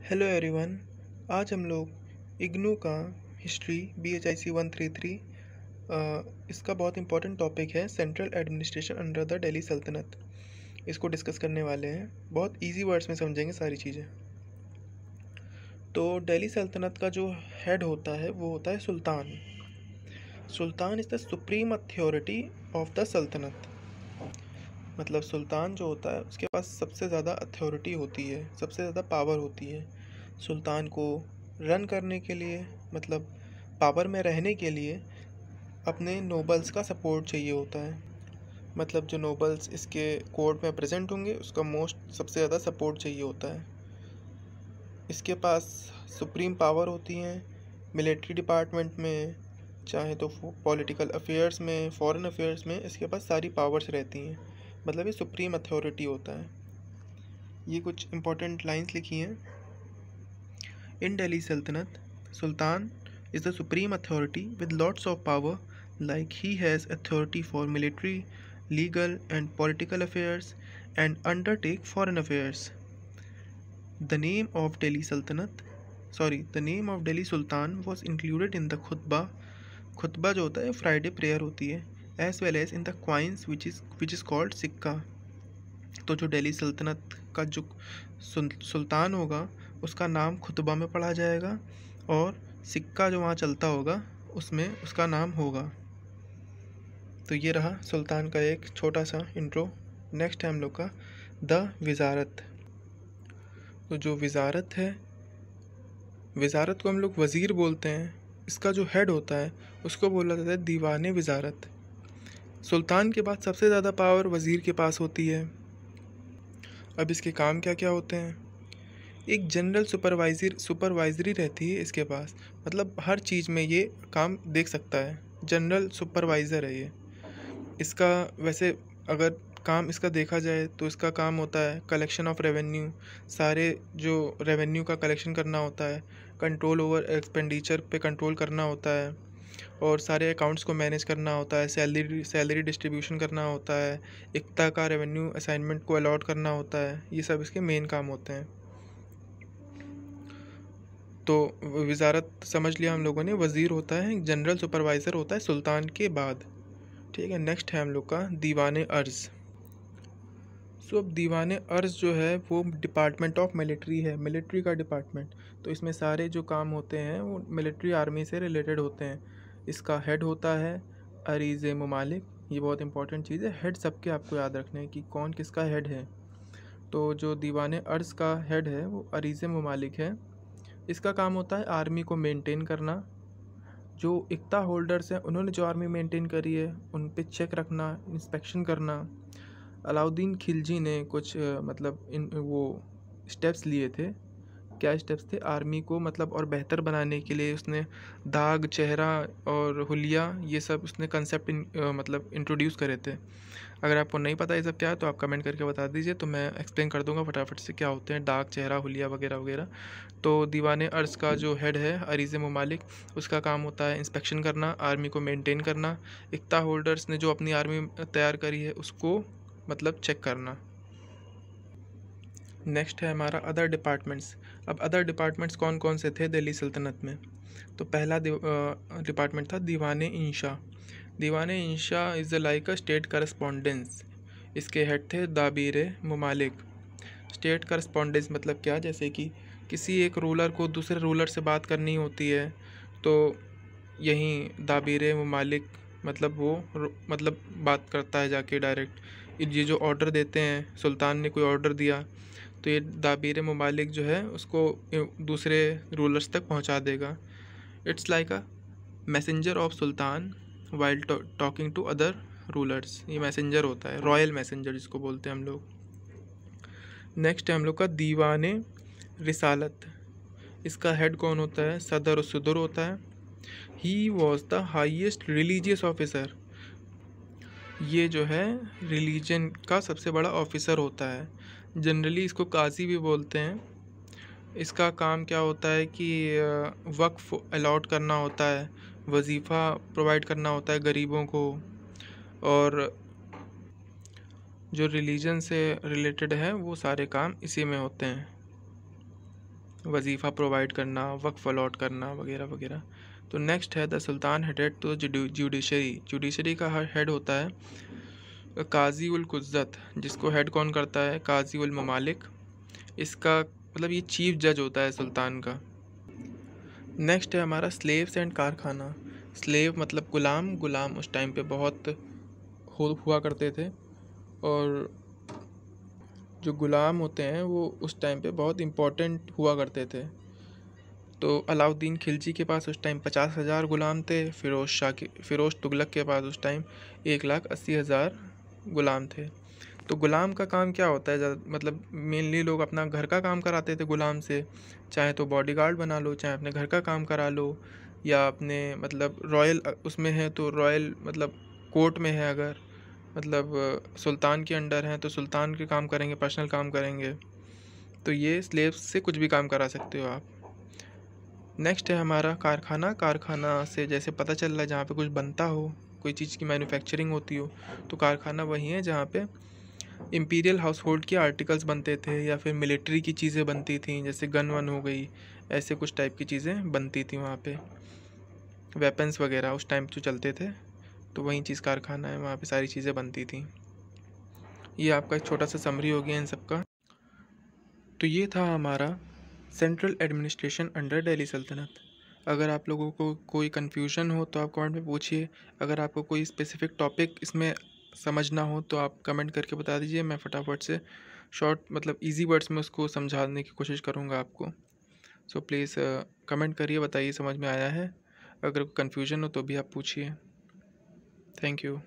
Hello everyone. आज हम लोग इग्नू का हिस्ट्री BHIC 133 इसका बहुत इंपॉर्टेंट टॉपिक है central administration under the Delhi सल्तनत। इसको डिस्कस करने वाले हैं, बहुत इजी वर्ड्स में समझेंगे सारी चीज़ें। तो दिल्ली सल्तनत का जो हेड होता है वो होता है सुल्तान। सुल्तान is the supreme authority of the सल्तनत। मतलब सुल्तान जो होता है उसके पास सबसे ज़्यादा अथॉरिटी होती है, सबसे ज़्यादा पावर होती है। सुल्तान को रन करने के लिए, मतलब पावर में रहने के लिए अपने नोबल्स का सपोर्ट चाहिए होता है। मतलब जो नोबल्स इसके कोर्ट में प्रेजेंट होंगे उसका सबसे ज़्यादा सपोर्ट चाहिए होता है। इसके पास सुप्रीम पावर होती हैं मिलिट्री डिपार्टमेंट में, चाहे तो पॉलिटिकल अफेयर्स में, फॉरेन अफेयर्स में इसके पास सारी पावर्स रहती हैं। मतलब ये सुप्रीम अथॉरिटी होता है। ये कुछ इंपॉर्टेंट लाइंस लिखी हैं। इन दिल्ली सल्तनत, सुल्तान is the supreme authority with lots of power, like he has authority for military, legal and political affairs and undertake foreign affairs. The name of Delhi Sultan was included in the khutbah. खुतबा जो होता है Friday prayer होती है, as well as in the coins which is called सिक्का। तो जो दिल्ली सल्तनत का जो सुल्तान होगा उसका नाम खुतबा में पढ़ा जाएगा और सिक्का जो वहाँ चलता होगा उसमें उसका नाम होगा। तो ये रहा सुल्तान का एक छोटा सा इंट्रो। नेक्स्ट है हम लोग का द विज़ारत। तो जो विज़ारत है, विज़ारत को हम लोग वज़ीर बोलते हैं। इसका जो हेड होता है उसको बोला जाता है दीवाने विज़ारत। सुल्तान के बाद सबसे ज़्यादा पावर वज़ीर के पास होती है। अब इसके काम क्या क्या होते हैं। एक जनरल सुपरवाइजरी रहती है इसके पास, मतलब हर चीज़ में ये काम देख सकता है। जनरल सुपरवाइज़र है ये। इसका वैसे अगर काम इसका देखा जाए तो इसका काम होता है कलेक्शन ऑफ रेवेन्यू, सारे जो रेवेन्यू का कलेक्शन करना होता है, कंट्रोल ओवर एक्सपेंडिचर पे कंट्रोल करना होता है, और सारे अकाउंट्स को मैनेज करना होता है, सैलरी डिस्ट्रीब्यूशन करना होता है, इक्ता का रेवेन्यू असाइनमेंट को अलॉट करना होता है। ये सब इसके मेन काम होते हैं। तो वज़ारत समझ लिया हम लोगों ने। वज़ीर होता है, जनरल सुपरवाइज़र होता है सुल्तान के बाद। ठीक है, नेक्स्ट है हम लोग का दीवाने अर्ज़। सो अब दीवाने अर्ज़ जो है वो डिपार्टमेंट ऑफ मिलिट्री है, मिलिट्री का डिपार्टमेंट। तो इसमें सारे जो काम होते हैं वो मिलिट्री आर्मी से रिलेटेड होते हैं। इसका हेड होता है अरीज़ ममालिक। ये बहुत इंपॉर्टेंट चीज़ है, हेड सबके आपको याद रखना है कि कौन किसका हेड है। तो जो दीवाने अर्ज़ का हेड है वो अरीज़ ममालिक है। इसका काम होता है आर्मी को मेंटेन करना। जो इक्ता होल्डर्स हैं उन्होंने जो आर्मी मेंटेन करी है उन पे चेक रखना, इंस्पेक्शन करना। अलाउद्दीन खिलजी ने कुछ मतलब इन वो स्टेप्स लिए थे। क्या स्टेप्स थे? आर्मी को मतलब और बेहतर बनाने के लिए उसने दाग, चेहरा और हुलिया, ये सब उसने कंसेप्ट मतलब इंट्रोड्यूस करे थे। अगर आपको नहीं पता ये सब क्या है तो आप कमेंट करके बता दीजिए, तो मैं एक्सप्लेन कर दूंगा फटाफट से क्या होते हैं दाग, चेहरा, हुलिया वगैरह वगैरह। तो दीवाने अर्ज़ का जो हेड है अरीज़ ममालिक, उसका काम होता है इंस्पेक्शन करना, आर्मी को मेंटेन करना, इक्ता होल्डर्स ने जो अपनी आर्मी तैयार करी है उसको मतलब चेक करना। नेक्स्ट है हमारा अदर डिपार्टमेंट्स। अब अदर डिपार्टमेंट्स कौन कौन से थे दिल्ली सल्तनत में? तो पहला डिपार्टमेंट था दीवाने इंशा। दीवाने इंशा is like a state correspondence. इसके हेड थे दाबीर ममालिक। स्टेट करस्पॉन्डेंस मतलब क्या? जैसे कि किसी एक रूलर को दूसरे रूलर से बात करनी होती है तो यहीं दाबीर ममालिक मतलब वो मतलब बात करता है जाके डायरेक्ट। ये जो ऑर्डर देते हैं, सुल्तान ने कोई ऑर्डर दिया तो ये दाबीर ममालिक जो है उसको दूसरे रूलर्स तक पहुंचा देगा। It's like a messenger of sultan while talking to other rulers. ये मैसेंजर होता है, रॉयल मैसेंजर जिसको बोलते हैं हम लोग। नेक्स्ट है हम लोग का दीवाने रिसालत। इसका हेड कौन होता है? सदर सुदर होता है। He was the highest religious officer. ये जो है रिलीजन का सबसे बड़ा ऑफिसर होता है। जनरली इसको काजी भी बोलते हैं। इसका काम क्या होता है कि वक्फ अलॉट करना होता है, वजीफ़ा प्रोवाइड करना होता है गरीबों को, और जो रिलीजन से रिलेटेड है वो सारे काम इसी में होते हैं। वजीफ़ा प्रोवाइड करना, वक्फ अलॉट करना वगैरह वगैरह। तो नेक्स्ट है द सुल्तान हेडेड तो जुडिशरी। जुडिशरी का हेड होता है काजी उल कुज़्ज़त, जिसको हेड कौन करता है? काजी उल ममालिक। इसका मतलब ये चीफ जज होता है सुल्तान का। नेक्स्ट है हमारा स्लेव्स एंड कारखाना। स्लेव मतलब गुलाम। गुलाम उस टाइम पे बहुत हुआ करते थे, और जो गुलाम होते हैं वो उस टाइम पे बहुत इम्पोर्टेंट हुआ करते थे। तो अलाउद्दीन खिलजी के पास उस टाइम 50,000 गुलाम थे। फ़िरोज़ तुगलक के पास उस टाइम 1,80,000 गुलाम थे। तो गुलाम का काम क्या होता है? मतलब मेनली लोग अपना घर का काम कराते थे गुलाम से, चाहे तो बॉडीगार्ड बना लो, चाहे अपने घर का काम करा लो, या अपने मतलब रॉयल उसमें है तो रॉयल मतलब कोर्ट में है, अगर मतलब सुल्तान के अंडर हैं तो सुल्तान के काम करेंगे, पर्सनल काम करेंगे। तो ये स्लेव्स से कुछ भी काम करा सकते हो आप। नेक्स्ट है हमारा कारखाना। कारखाना से जैसे पता चल रहा है जहाँ पे कुछ बनता हो, कोई चीज़ की मैन्युफैक्चरिंग होती हो, तो कारखाना वही है जहाँ पे इम्पीरियल हाउस होल्ड के आर्टिकल्स बनते थे, या फिर मिलिट्री की चीज़ें बनती थी, जैसे गन वन हो गई, ऐसे कुछ टाइप की चीज़ें बनती थी वहाँ पे, वेपन्स वगैरह उस टाइम जो चलते थे। तो वही चीज़ कारखाना है, वहाँ पे सारी चीज़ें बनती थी। ये आपका एक छोटा सा समरी हो गया इन सब का। तो ये था हमारा सेंट्रल एडमिनिस्ट्रेशन अंडर दिल्ली सल्तनत। अगर आप लोगों को कोई कन्फ्यूजन हो तो आप कमेंट में पूछिए। अगर आपको कोई स्पेसिफिक टॉपिक इसमें समझना हो तो आप कमेंट करके बता दीजिए, मैं फटाफट से शॉर्ट मतलब इजी वर्ड्स में उसको समझाने की कोशिश करूँगा आपको। सो प्लीज़ कमेंट करिए, बताइए समझ में आया है। अगर कन्फ्यूजन हो तो भी आप पूछिए। Thank you.